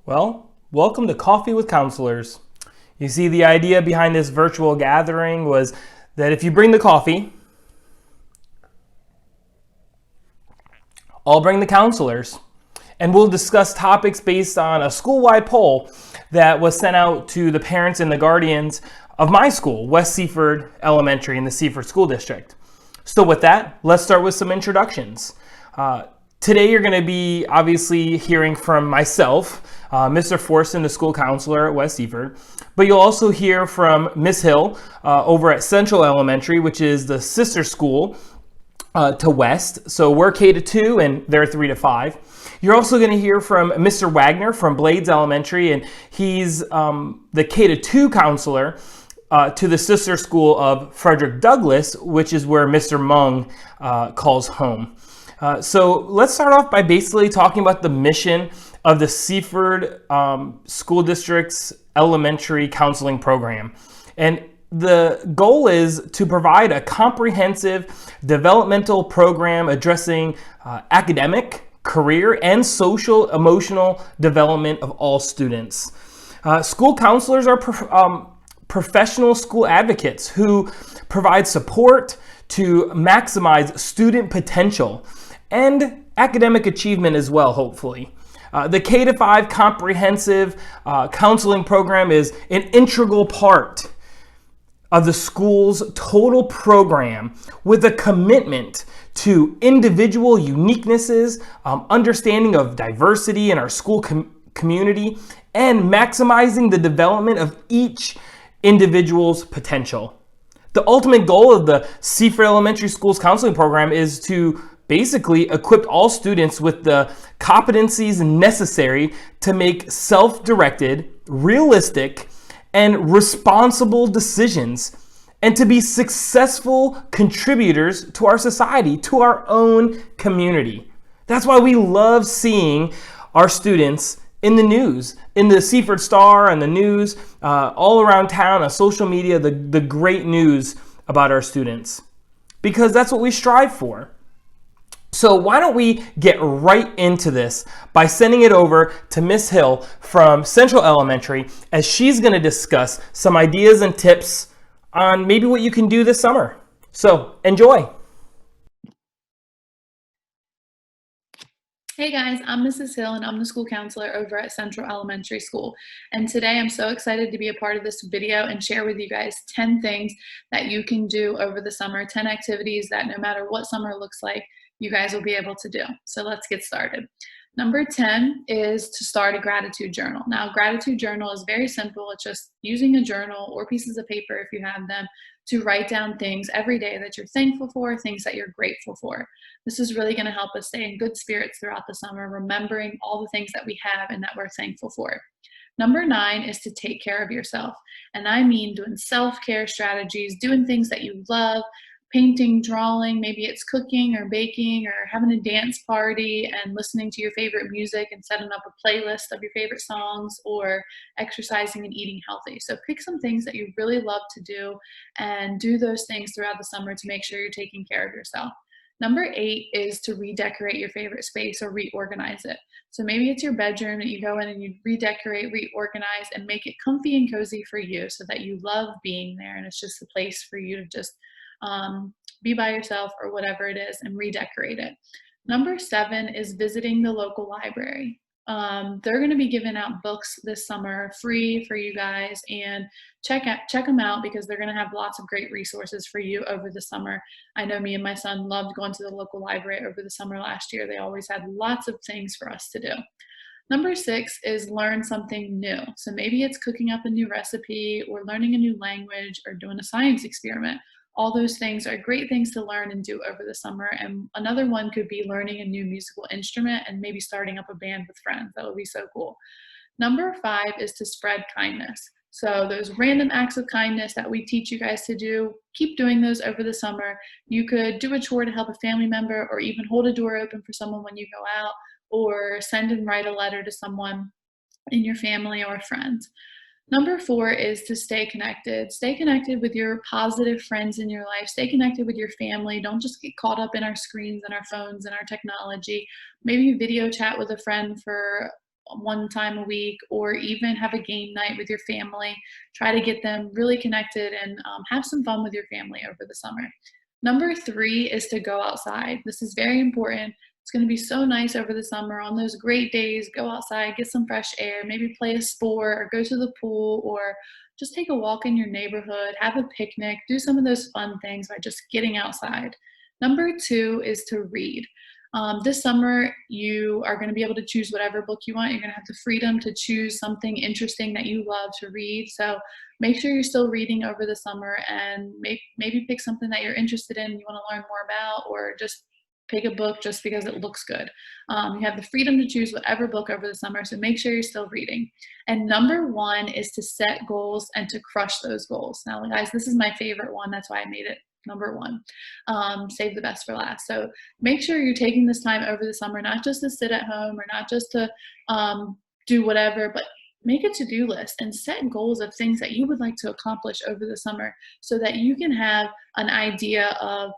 Well, welcome to Coffee with Counselors. You see, the idea behind this virtual gathering was that if you bring the coffee, I'll bring the counselors. And we'll discuss topics based on a school-wide poll that was sent out to the parents and the guardians of my school, West Seaford Elementary in the Seaford School District. So with that, let's start with some introductions. Today you're going to be obviously hearing from myself, Mr. Forson, the school counselor at West Seaford, but you'll also hear from Miss Hill over at Central Elementary, which is the sister school to West. So we're K to 2 and they're 3 to 5. You're also going to hear from Mr. Wagner from Blades Elementary, and he's the K to 2 counselor to the sister school of Frederick Douglass, which is where Mr. Mung calls home. So let's start off by basically talking about the mission of the Seaford School District's elementary counseling program. And the goal is to provide a comprehensive developmental program addressing academic, career, and social emotional development of all students. School counselors are professional school advocates who provide support to maximize student potential and academic achievement as well, hopefully. The K to 5 comprehensive counseling program is an integral part of the school's total program with a commitment to individual uniquenesses, understanding of diversity in our school community, and maximizing the development of each individual's potential. The ultimate goal of the Seaford Elementary School's counseling program is to basically equip all students with the competencies necessary to make self-directed, realistic, and responsible decisions, and to be successful contributors to our society, to our own community. That's why we love seeing our students in the news, in the Seaford Star and the news, all around town, on social media, the great news about our students, because that's what we strive for. So why don't we get right into this by sending it over to Miss Hill from Central Elementary, as she's going to discuss some ideas and tips on maybe what you can do this summer. So enjoy. Hey guys, I'm Mrs. Hill and I'm the school counselor over at Central Elementary School. And today I'm so excited to be a part of this video and share with you guys 10 things that you can do over the summer, 10 activities that no matter what summer looks like, you guys will be able to do. So let's get started. Number 10 is to start a gratitude journal. Now, gratitude journal is very simple. It's just using a journal or pieces of paper if you have them to write down things every day that you're thankful for, things that you're grateful for. This is really going to help us stay in good spirits throughout the summer, remembering all the things that we have and that we're thankful for. Number 9 is to take care of yourself. And I mean doing self-care strategies, doing things that you love, painting, drawing, maybe it's cooking or baking or having a dance party and listening to your favorite music and setting up a playlist of your favorite songs, or exercising and eating healthy. So pick some things that you really love to do and do those things throughout the summer to make sure you're taking care of yourself. Number 8 is to redecorate your favorite space or reorganize it. So maybe it's your bedroom that you go in and you redecorate, reorganize, and make it comfy and cozy for you so that you love being there and it's just a place for you to just be by yourself or whatever it is and redecorate it. Number 7 is visiting the local library. They're going to be giving out books this summer free for you guys, and check them out because they're going to have lots of great resources for you over the summer. I know me and my son loved going to the local library over the summer last year. They always had lots of things for us to do. Number 6 is learn something new. So maybe it's cooking up a new recipe or learning a new language or doing a science experiment. All those things are great things to learn and do over the summer. And another one could be learning a new musical instrument and maybe starting up a band with friends. That would be so cool. Number 5 is to spread kindness. So those random acts of kindness that we teach you guys to do, keep doing those over the summer. You could do a chore to help a family member, or even hold a door open for someone when you go out, or send and write a letter to someone in your family or friends. Number 4 is to stay connected. Stay connected with your positive friends in your life. Stay connected with your family. Don't just get caught up in our screens and our phones and our technology. Maybe video chat with a friend for one time a week, or even have a game night with your family. Try to get them really connected and have some fun with your family over the summer. Number 3 is to go outside. This is very important. It's going to be so nice over the summer on those great days. Go outside, get some fresh air, maybe play a sport or go to the pool, or just take a walk in your neighborhood, have a picnic, do some of those fun things by just getting outside. Number 2 is to read. This summer, you are going to be able to choose whatever book you want. You're going to have the freedom to choose something interesting that you love to read. So make sure you're still reading over the summer, and maybe pick something that you're interested in, you want to learn more about, or just pick a book just because it looks good. You have the freedom to choose whatever book over the summer, so make sure you're still reading. And number 1 is to set goals and to crush those goals. Now, guys, this is my favorite one. That's why I made it number 1. Save the best for last. So make sure you're taking this time over the summer, not just to sit at home or not just to do whatever, but make a to-do list and set goals of things that you would like to accomplish over the summer, so that you can have an idea of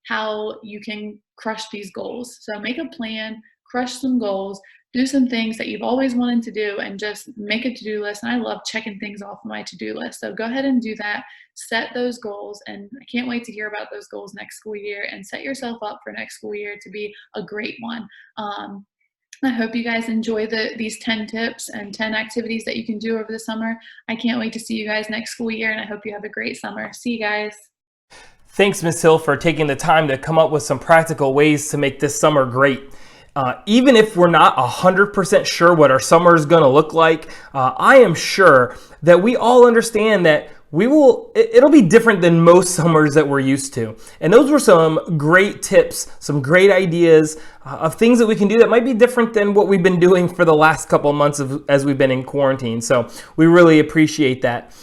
how you can crush these goals. So make a plan, crush some goals, do some things that you've always wanted to do, and just make a to-do list. And I love checking things off my to-do list. So go ahead and do that. Set those goals. And I can't wait to hear about those goals next school year, and set yourself up for next school year to be a great one. I hope you guys enjoy these 10 tips and 10 activities that you can do over the summer. I can't wait to see you guys next school year, and I hope you have a great summer. See you guys. Thanks, Ms. Hill, for taking the time to come up with some practical ways to make this summer great. Even if we're not 100% sure what our summer is going to look like, I am sure that we all understand that it'll be different than most summers that we're used to. And those were some great tips, some great ideas of things that we can do that might be different than what we've been doing for the last couple of months as we've been in quarantine. So we really appreciate that,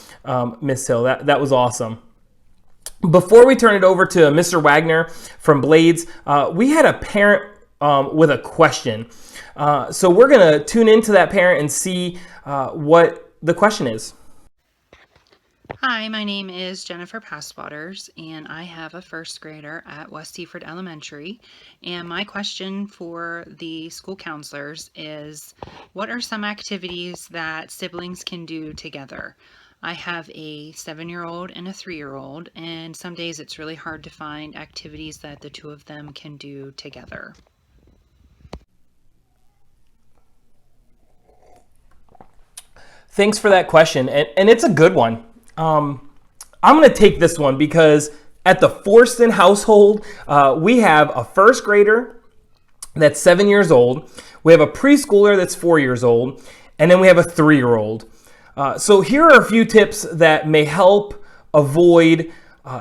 Ms. Hill. That was awesome. Before we turn it over to Mr. Wagner from Blades, we had a parent with a question. So we're going to tune into that parent and see what the question is. Hi, my name is Jennifer Passwaters, and I have a first grader at West Seaford Elementary. And my question for the school counselors is, what are some activities that siblings can do together? I have a 7-year-old and a 3-year-old, and some days it's really hard to find activities that the two of them can do together. Thanks for that question, and it's a good one. I'm going to take this one because at the Forston household, we have a first grader that's 7 years old, we have a preschooler that's 4 years old, and then we have a 3-year-old. So here are a few tips that may help avoid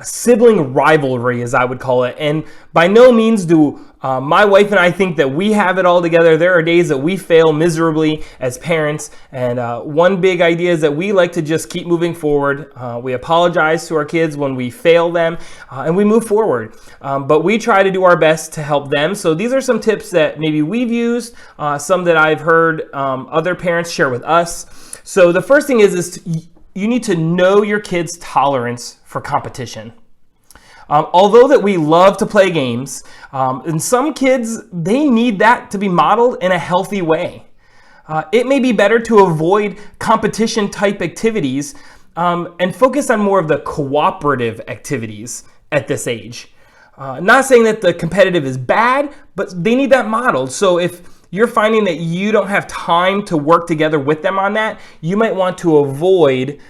sibling rivalry, as I would call it. And by no means do my wife and I think that we have it all together. There are days that we fail miserably as parents. And one big idea is that we like to just keep moving forward. We apologize to our kids when we fail them, and we move forward. But we try to do our best to help them. So these are some tips that maybe we've used, some that I've heard other parents share with us. So the first thing is you need to know your kids' tolerance for competition. Although that we love to play games, and some kids, they need that to be modeled in a healthy way. It may be better to avoid competition type activities and focus on more of the cooperative activities at this age. Not saying that the competitive is bad, but they need that modeled. So if you're finding that you don't have time to work together with them on that, you might want to avoid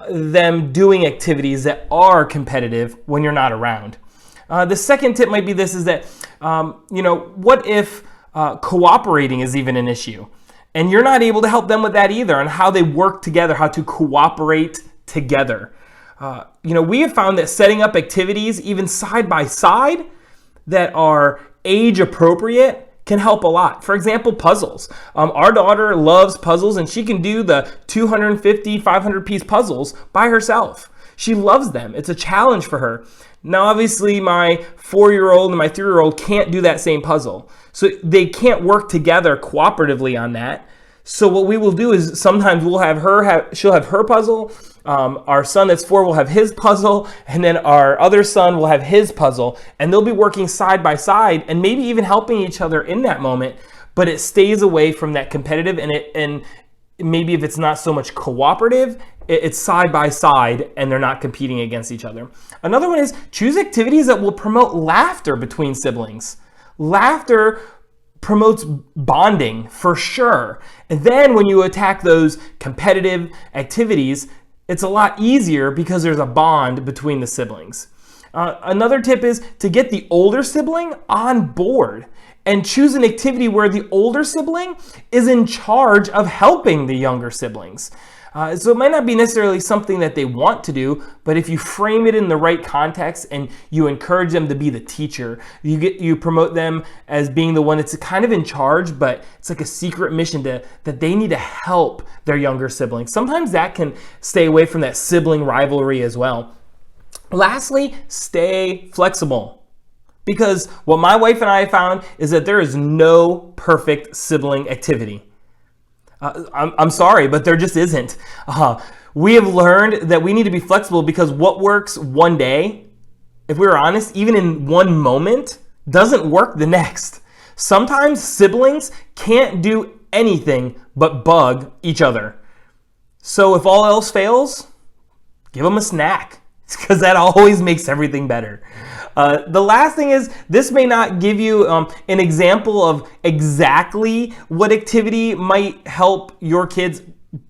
them doing activities that are competitive when you're not around. The second tip might be this, is that, what if cooperating is even an issue? And you're not able to help them with that either, on how they work together, how to cooperate together. We have found that setting up activities, even side by side, that are age appropriate can help a lot. For example, puzzles. Our daughter loves puzzles, and she can do the 250, 500 piece puzzles by herself. She loves them. It's a challenge for her. Now, obviously, my 4-year-old and my 3-year-old can't do that same puzzle. So they can't work together cooperatively on that. So what we will do is sometimes she'll have her puzzle. Our son that's 4 will have his puzzle, and then our other son will have his puzzle, and they'll be working side by side and maybe even helping each other in that moment. but it stays away from that competitive, and maybe if it's not so much cooperative, it's side by side and they're not competing against each other. Another one is choose activities that will promote laughter between siblings. Laughter promotes bonding for sure. And then when you attack those competitive activities, it's a lot easier because there's a bond between the siblings. Another tip is to get the older sibling on board and choose an activity where the older sibling is in charge of helping the younger siblings. So it might not be necessarily something that they want to do, but if you frame it in the right context and you encourage them to be the teacher, you promote them as being the one that's kind of in charge, but it's like a secret mission that they need to help their younger siblings. Sometimes that can stay away from that sibling rivalry as well. Lastly, stay flexible. Because what my wife and I found is that there is no perfect sibling activity. I'm sorry, but there just isn't. We have learned that we need to be flexible because what works one day, if we're honest, even in one moment, doesn't work the next. Sometimes siblings can't do anything but bug each other. So if all else fails, give them a snack, because that always makes everything better. The last thing is, this may not give you an example of exactly what activity might help your kids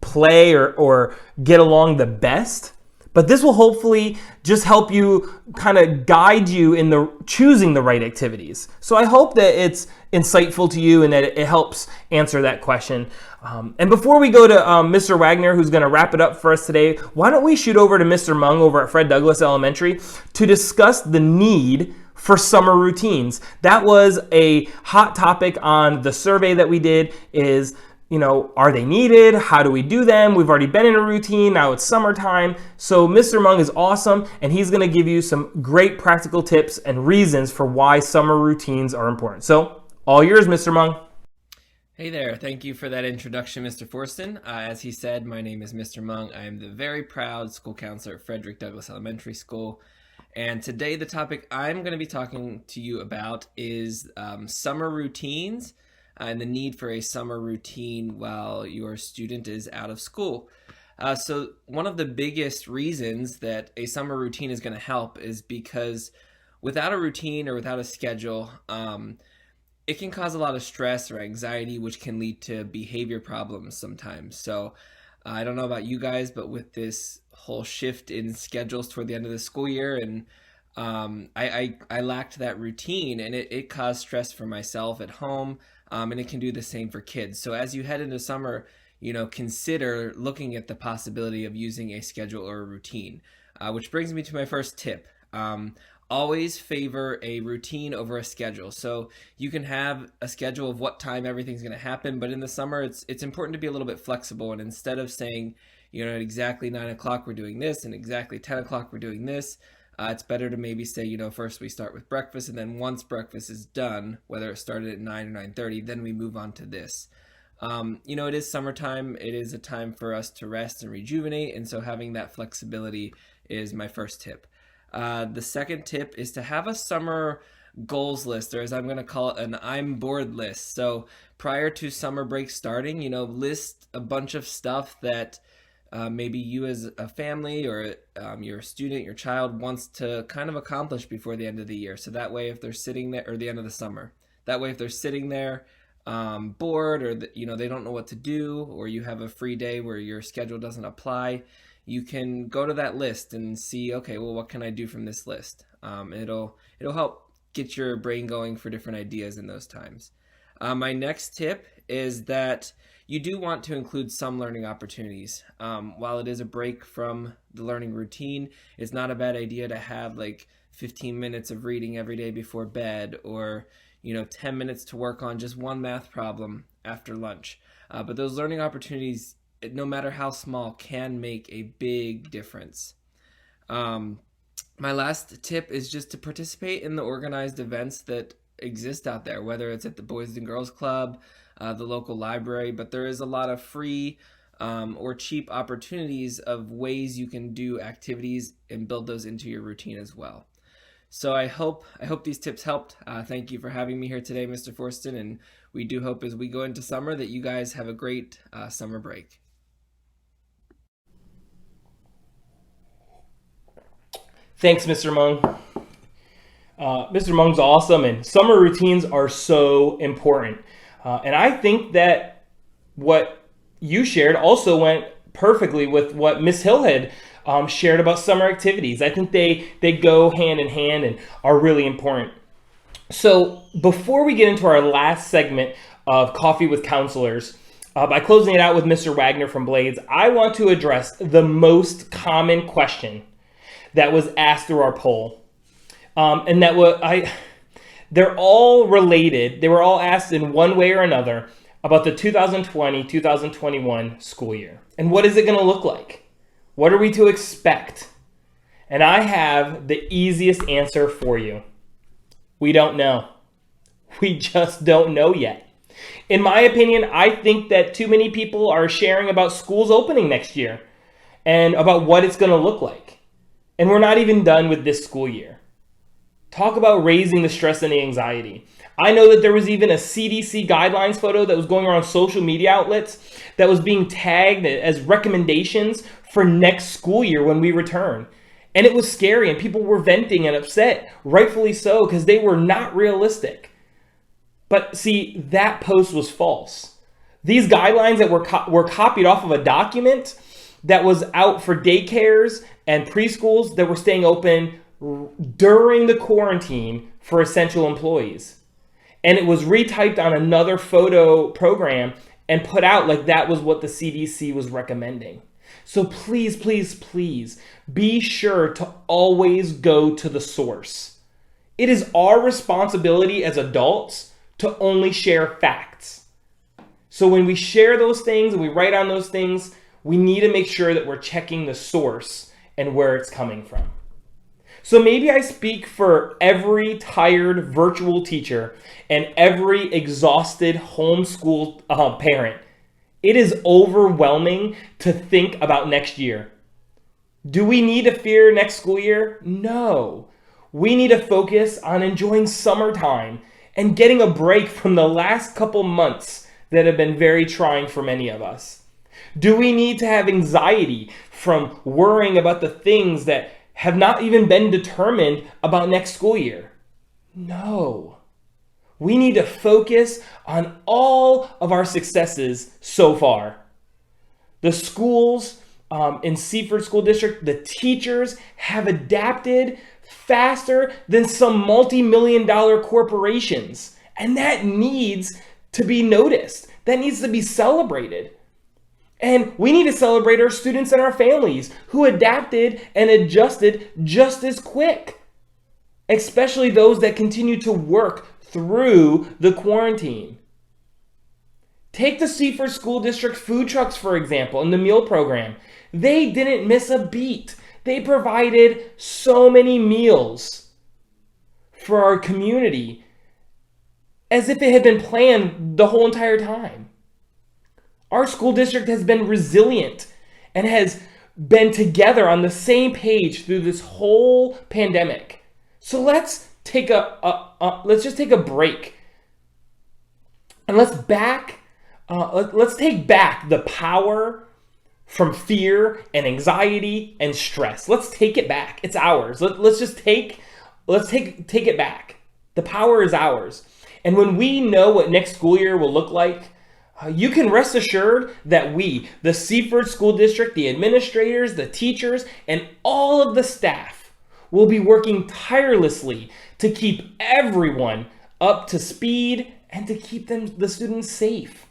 play or get along the best, but this will hopefully just help you kind of guide you in the choosing the right activities. So I hope that it's insightful to you and that it helps answer that question. And before we go to Mr. Wagner, who's going to wrap it up for us today, why don't we shoot over to Mr. Mung over at Fred Douglass Elementary to discuss the need for summer routines. That was a hot topic on the survey that we did is, are they needed? How do we do them? We've already been in a routine. Now it's summertime. So Mr. Mung is awesome, and he's going to give you some great practical tips and reasons for why summer routines are important. So all yours, Mr. Mung. Hey there, thank you for that introduction, Mr. Forston. As he said, my name is Mr. Mung. I am the very proud school counselor at Frederick Douglass Elementary School. And today the topic I'm going to be talking to you about is summer routines and the need for a summer routine while your student is out of school. So one of the biggest reasons that a summer routine is going to help is because without a routine or without a schedule, it can cause a lot of stress or anxiety, which can lead to behavior problems sometimes. So I don't know about you guys, but with this whole shift in schedules toward the end of the school year, and I lacked that routine, and it caused stress for myself at home, and it can do the same for kids. So as you head into summer, consider looking at the possibility of using a schedule or a routine, which brings me to my first tip. Always favor a routine over a schedule. So you can have a schedule of what time everything's going to happen, but in the summer, it's important to be a little bit flexible. And instead of saying, at exactly 9 o'clock we're doing this and exactly 10 o'clock we're doing this, it's better to maybe say, first we start with breakfast, and then once breakfast is done, whether it started at 9 or 9:30, then we move on to this. It is summertime. It is a time for us to rest and rejuvenate, and so having that flexibility is my first tip. The second tip is to have a summer goals list, or as I'm going to call it, an I'm bored list. So prior to summer break starting, list a bunch of stuff that maybe you as a family or your student, your child wants to kind of accomplish before the end of the year. So that way, if they're sitting there, or the end of the summer, that way if they're sitting there bored, or they don't know what to do, or you have a free day where your schedule doesn't apply, you can go to that list and see, okay, well, what can I do from this list? It'll help get your brain going for different ideas in those times. My next tip is that you do want to include some learning opportunities. While it is a break from the learning routine, it's not a bad idea to have like 15 minutes of reading every day before bed, or 10 minutes to work on just one math problem after lunch. But those learning opportunities, no matter how small, can make a big difference. My last tip is just to participate in the organized events that exist out there, whether it's at the Boys and Girls Club, the local library, but there is a lot of free or cheap opportunities of ways you can do activities and build those into your routine as well. So I hope these tips helped. Thank you for having me here today, Mr. Forston, and we do hope as we go into summer that you guys have a great summer break. Thanks, Mr. Mung. Mr. Mung's awesome, and summer routines are so important. And I think that what you shared also went perfectly with what Miss Hill had shared about summer activities. I think they go hand in hand and are really important. So before we get into our last segment of Coffee with Counselors, by closing it out with Mr. Wagner from Blades, I want to address the most common question that was asked through our poll. And that they're all related. They were all asked in one way or another about the 2020-2021 school year. And what is it going to look like? What are we to expect? And I have the easiest answer for you. We don't know. We just don't know yet. In my opinion, I think that too many people are sharing about schools opening next year and about what it's going to look like. And we're not even done with this school year. Talk about raising the stress and the anxiety. I know that there was even a CDC guidelines photo that was going around social media outlets that was being tagged as recommendations for next school year when we return. And it was scary, and people were venting and upset, rightfully so, because they were not realistic. But see, that post was false. These guidelines that were copied off of a document that was out for daycares and preschools that were staying open during the quarantine for essential employees. And it was retyped on another photo program and put out like that was what the CDC was recommending. So please, please, please be sure to always go to the source. It is our responsibility as adults to only share facts. So when we share those things and we write on those things, we need to make sure that we're checking the source and where it's coming from. So maybe I speak for every tired virtual teacher and every exhausted homeschool parent. It is overwhelming to think about next year. Do we need to fear next school year? No. We need to focus on enjoying summertime and getting a break from the last couple months that have been very trying for many of us. Do we need to have anxiety from worrying about the things that have not even been determined about next school year? No. We need to focus on all of our successes so far. The schools in Seaford School District, the teachers have adapted faster than some multi-million-dollar corporations. And that needs to be noticed. That needs to be celebrated. And we need to celebrate our students and our families who adapted and adjusted just as quick, especially those that continue to work through the quarantine. Take the Seaford School District food trucks, for example, in the meal program. They didn't miss a beat. They provided so many meals for our community as if it had been planned the whole entire time. Our school district has been resilient and has been together on the same page through this whole pandemic. So let's take just take a break and let's take back the power from fear and anxiety and stress. Let's take it back. It's ours. Let's take it back. The power is ours. And when we know what next school year will look like, you can rest assured that we, the Seaford School District, the administrators, the teachers, and all of the staff will be working tirelessly to keep everyone up to speed and to keep the students safe.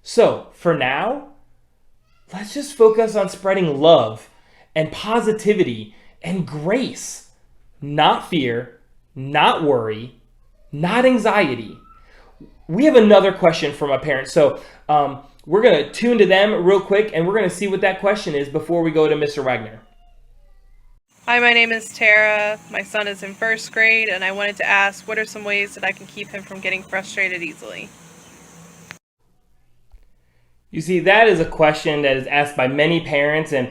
So for now, let's just focus on spreading love and positivity and grace, not fear, not worry, not anxiety. We have another question from a parent. So we're going to tune to them real quick, and we're going to see what that question is before we go to Mr. Wagner. Hi, my name is Tara. My son is in first grade, and I wanted to ask, what are some ways that I can keep him from getting frustrated easily? You see, that is a question that is asked by many parents, and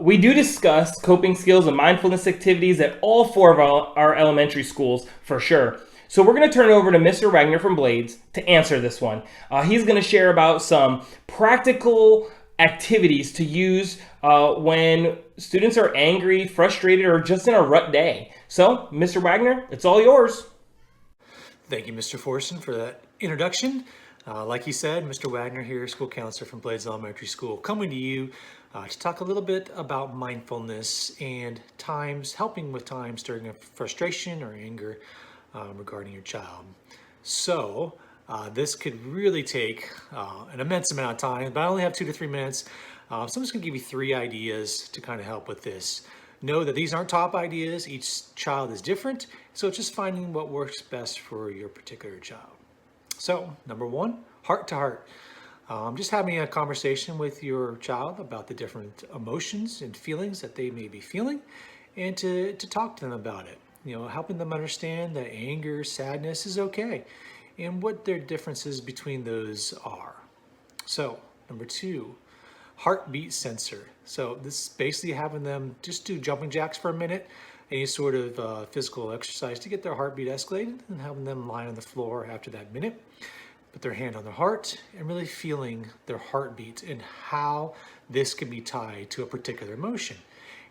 we do discuss coping skills and mindfulness activities at all 4 of our elementary schools for sure. So we're going to turn it over to Mr. Wagner from Blades to answer this one. He's going to share about some practical activities to use when students are angry, frustrated, or just in a rut day. So, Mr. Wagner, it's all yours. Thank you, Mr. Forson, for that introduction. Like you said, Mr. Wagner here, school counselor from Blades Elementary School, coming to you to talk a little bit about mindfulness and helping with times during a frustration or anger regarding your child. So this could really take an immense amount of time, but I only have 2 to 3 minutes. So I'm just going to give you 3 ideas to kind of help with this. Know that these aren't top ideas. Each child is different, so it's just finding what works best for your particular child. So, number 1, heart to heart. Just having a conversation with your child about the different emotions and feelings that they may be feeling, and to talk to them about it. You know, helping them understand that anger, sadness is okay, and what their differences between those are. So, number 2, heartbeat sensor. So this is basically having them just do jumping jacks for a minute, any sort of physical exercise to get their heartbeat escalated, and having them lie on the floor after that minute, put their hand on their heart, and really feeling their heartbeat and how this can be tied to a particular emotion.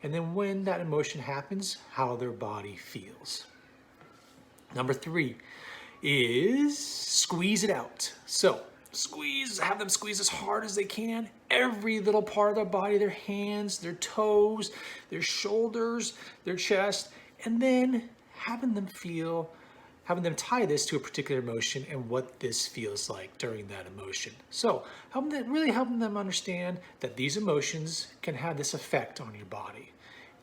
And then when that emotion happens, how their body feels. Number 3 is squeeze it out. So have them squeeze as hard as they can, every little part of their body, their hands, their toes, their shoulders, their chest, and then having them tie this to a particular emotion and what this feels like during that emotion. So really helping them understand that these emotions can have this effect on your body,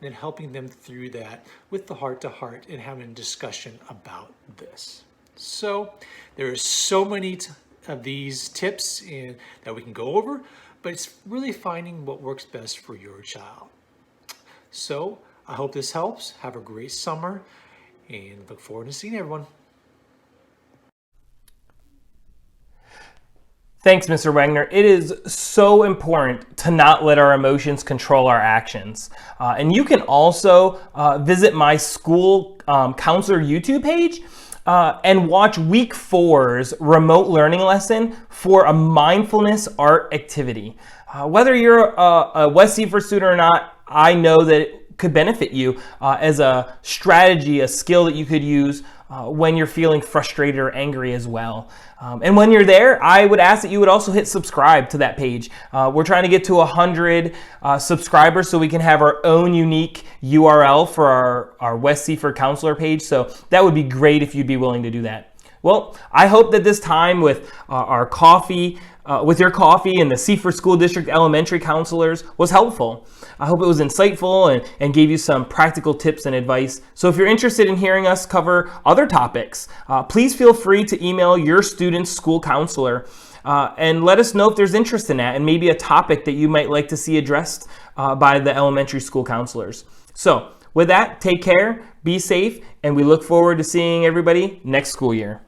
and then helping them through that with the heart to heart and having a discussion about this. So there are so many of these tips that we can go over, but it's really finding what works best for your child. So I hope this helps. Have a great summer and look forward to seeing everyone. Thanks, Mr. Wagner. It is so important to not let our emotions control our actions. And you can also visit my school counselor YouTube page and watch week 4's remote learning lesson for a mindfulness art activity. Whether you're a West Seaford student or not, I know that it could benefit you as a strategy, a skill that you could use when you're feeling frustrated or angry as well. And when you're there, I would ask that you would also hit subscribe to that page. We're trying to get to 100 subscribers so we can have our own unique URL for our West Seaford Counselor page. So that would be great if you'd be willing to do that. Well, I hope that this time with our coffee, with your coffee and the Seaford School District elementary counselors was helpful. I hope it was insightful and gave you some practical tips and advice. So if you're interested in hearing us cover other topics, please feel free to email your student's school counselor and let us know if there's interest in that and maybe a topic that you might like to see addressed by the elementary school counselors. So with that, take care, be safe, and we look forward to seeing everybody next school year.